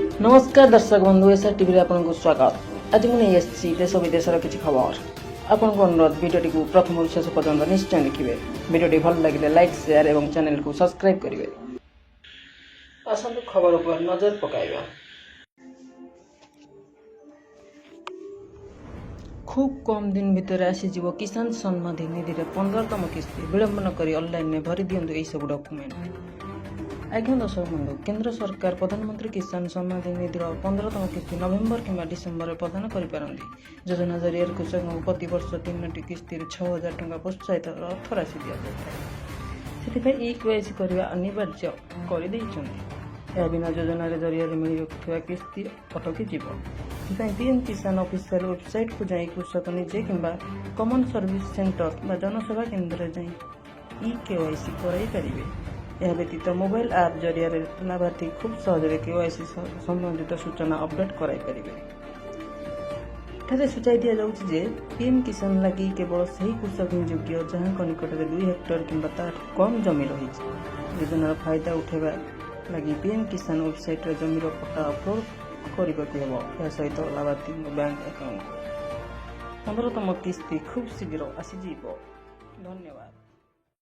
नमस्कार दर्शक बंधु एसआर टीवी आपको स्वागत। आज मुझे नहीं देश विदेश किसी खबर आपन को अनुरोध वीडियो को प्रथम शेष पर्यंत निश्चय देखिए। वीडियो भल लगे लाइक शेयर और चैनल को सब्सक्राइब करेंगे। आसतु खबर पर नजर पकाइबा। खूब कम दिन भितर आसीज किसान सम्मान निधि 15तम किस्ती विलंबन कर ऑनलाइन भरी दिंतु यही सब डॉक्यूमेंट। आज्ञा दर्शक बंधु, केंद्र सरकार प्रधानमंत्री किसान सम्मान निधि 15तम किस्ती नवेम्बर कि डिसेम्बर में प्रदान करें। योजना जरिए कृषक को प्रति वर्ष 3टी किस्ती 6,000 टंका प्रोत्साहित अर्थ राशि दि जाए। ई-केवाईसी करने अनिवार्य कर बिना योजना जरिए मिलुवा किस्ती अटकी पीएम किसान ऑफिशियल वेबसाइट को जाई कृषक निजे किंबा कॉमन सर्विस सेंटर व जनसेवा केन्द्र जाई ई-केवाईसी कराई पारिबे। यह व्यतीत मोबाइल ऐप जरिए लाभार्थी खूब सहज केवाईसी संबंधित सूचना अपडेट कराई पारिबे। सूचाई दि जाउछि पीएम किसान लगी केवल सही कृषक ही योग्य जहां निकट में 2 हेक्टर किंबा तार कम जमी रही। योजनार फायदा उठेबा लगी पीएम किसान वेबसाइट जमीर पट्टा अपलोड करने सहित लाभार्थी बैंक अकाउंट 15तम किस्ती खूब शीघ्र आसीज। धन्यवाद।